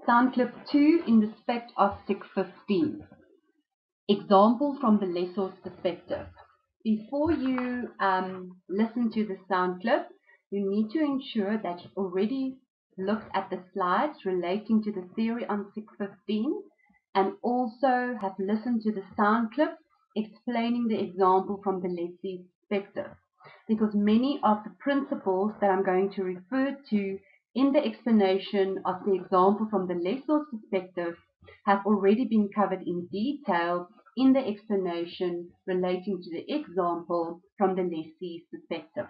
Sound clip 2 in respect of SIC 15. Example from the lessor's perspective. Before you listen to the sound clip, you need to ensure that you've already looked at the slides relating to the theory on SIC 15 and also have listened to the sound clip explaining the example from the lessee's perspective. Because many of the principles that I'm going to refer to in the explanation of the example from the lessor's perspective have already been covered in detail in the explanation relating to the example from the lessee's perspective.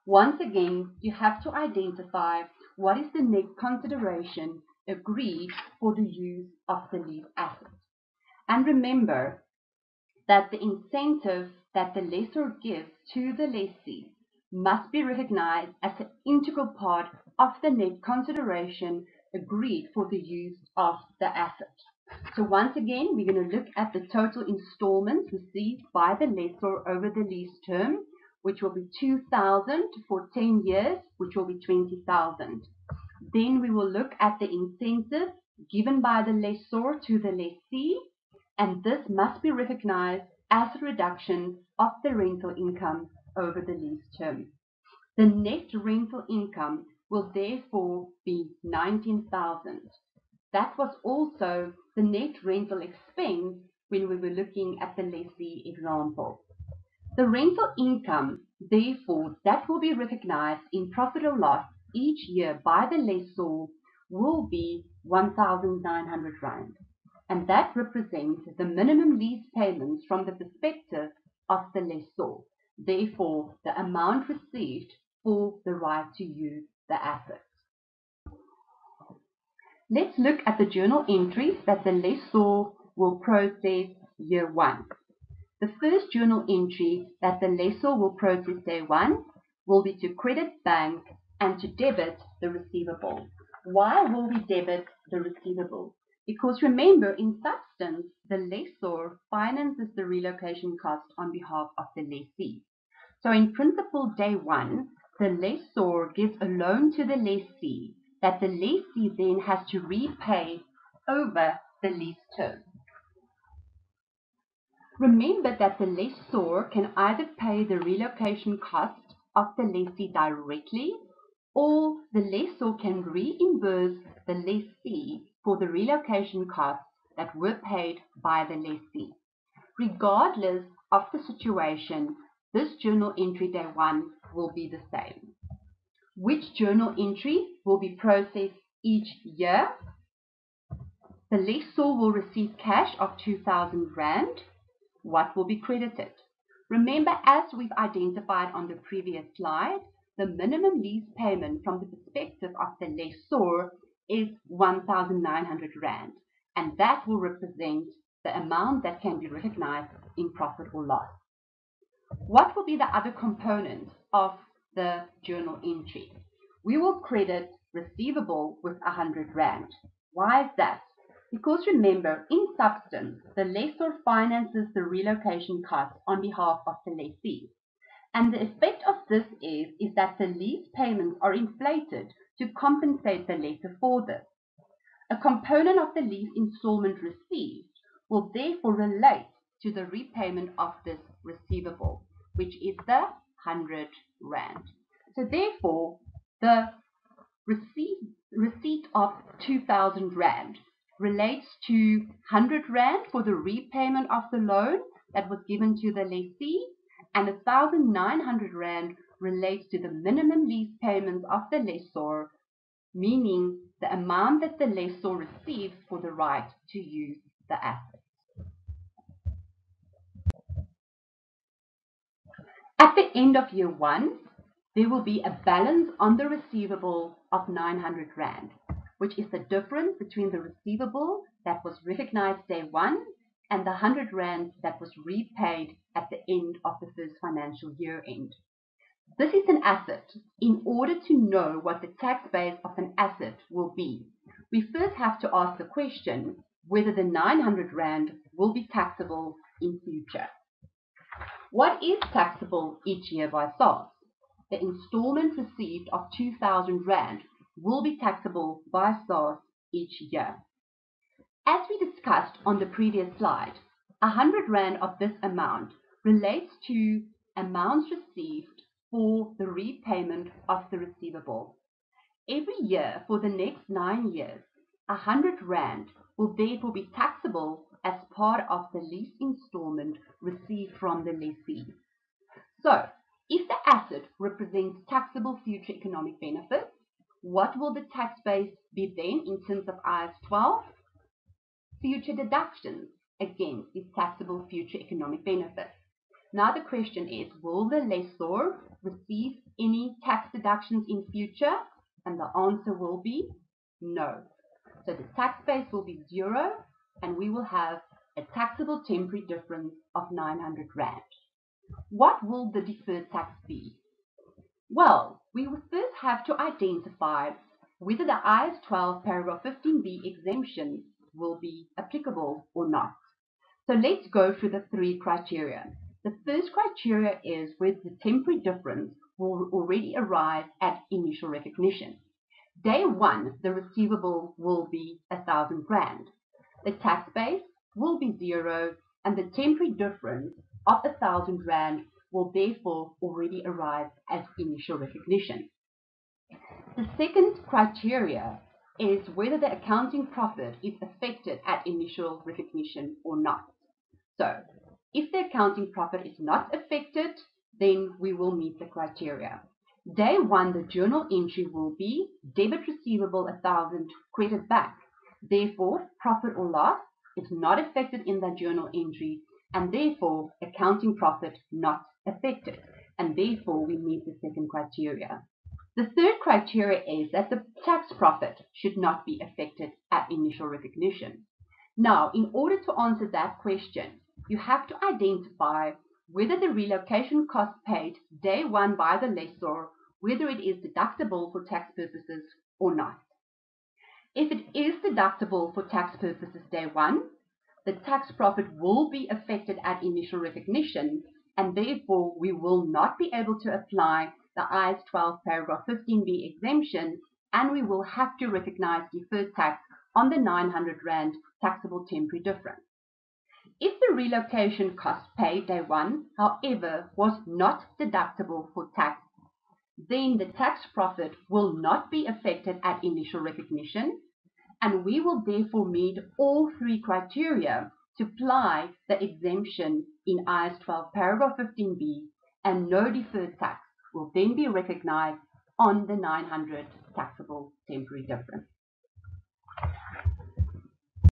Once again, you have to identify what is the net consideration agreed for the use of the lease asset. And remember that the incentive that the lessor gives to the lessee must be recognized as an integral part of the net consideration agreed for the use of the asset. So once again, we're going to look at the total installments received by the lessor over the lease term, which will be $2,000 for 10 years, which will be $20,000. Then we will look at the incentive given by the lessor to the lessee, and this must be recognized as a reduction of the rental income over the lease term. The net rental income will therefore be $19,000. That was also the net rental expense when we were looking at the lessee example. The rental income, therefore, that will be recognized in profit or loss each year by the lessor will be 1,900 rand. And that represents the minimum lease payments from the perspective of the lessor. Therefore, the amount received for the right to use the asset. Let's look at the journal entries that the lessor will process year 1. The first journal entry that the lessor will process day 1 will be to credit bank and to debit the receivable. Why will we debit the receivable? Because remember, in substance, the lessor finances the relocation cost on behalf of the lessee. So in principle, day 1, the lessor gives a loan to the lessee that the lessee then has to repay over the lease term. Remember that the lessor can either pay the relocation cost of the lessee directly, or the lessor can reimburse the lessee for the relocation costs that were paid by the lessee. Regardless of the situation, this journal entry day 1 will be the same. Which journal entry will be processed each year? The lessor will receive cash of 2,000 rand. What will be credited? Remember, as we've identified on the previous slide, the minimum lease payment from the perspective of the lessor is 1,900 rand, and that will represent the amount that can be recognized in profit or loss. What will be the other components of the journal entry? We will credit receivable with 100 rand. Why is that? Because remember, in substance, the lessor finances the relocation costs on behalf of the lessee. And the effect of this is that the lease payments are inflated to compensate the lessor for this. A component of the lease installment received will therefore relate to the repayment of this receivable, which is the 100 rand. So therefore, the receipt of 2,000 rand relates to 100 rand for the repayment of the loan that was given to the lessee, and 1,900 rand relates to the minimum lease payments of the lessor, meaning the amount that the lessor receives for the right to use the asset. At the end of year 1, there will be a balance on the receivable of 900 rand, which is the difference between the receivable that was recognized day 1 and the 100 rand that was repaid at the end of the first financial year end. This is an asset. In order to know what the tax base of an asset will be, we first have to ask the question whether the 900 rand will be taxable in future. What is taxable each year by SARS? The installment received of 2,000 rand will be taxable by SARS each year. As we discussed on the previous slide, 100 Rand of this amount relates to amounts received for the repayment of the receivable. Every year for the next 9 years, 100 Rand will therefore be taxable as part of the lease installment received from the lessee. So, if the asset represents taxable future economic benefits, what will the tax base be then in terms of IAS 12? Future deductions against these taxable future economic benefits. Now the question is, will the lessor receive any tax deductions in future? And the answer will be no. So the tax base will be 0 and we will have a taxable temporary difference of 900 Rand. What will the deferred tax be? Well, we will first have to identify whether the IAS 12 paragraph 15b exemption will be applicable or not. So let's go through the 3 criteria. The first criteria is whether the temporary difference will already arise at initial recognition. Day 1, the receivable will be 1,000 Rand. The tax base will be 0 and the temporary difference of 1,000 Rand will therefore already arise at initial recognition. The second criteria is whether the accounting profit is affected at initial recognition or not. So, if the accounting profit is not affected, then we will meet the criteria. Day 1, the journal entry will be debit receivable 1,000, credit back. Therefore, profit or loss is not affected in the journal entry, and therefore, accounting profit not affected. And therefore, we meet the second criteria. The third criteria is that the tax profit should not be affected at initial recognition. Now, in order to answer that question, you have to identify whether the relocation cost paid day 1 by the lessor, whether it is deductible for tax purposes or not. If it is deductible for tax purposes day 1, the tax profit will be affected at initial recognition, and therefore we will not be able to apply the IAS 12 paragraph 15b exemption, and we will have to recognize deferred tax on the 900 Rand taxable temporary difference. If the relocation cost paid day 1, however, was not deductible for tax, then the tax profit will not be affected at initial recognition, and we will therefore meet all 3 criteria to apply the exemption in IAS 12 paragraph 15b, and no deferred tax will then be recognized on the 900 taxable temporary difference.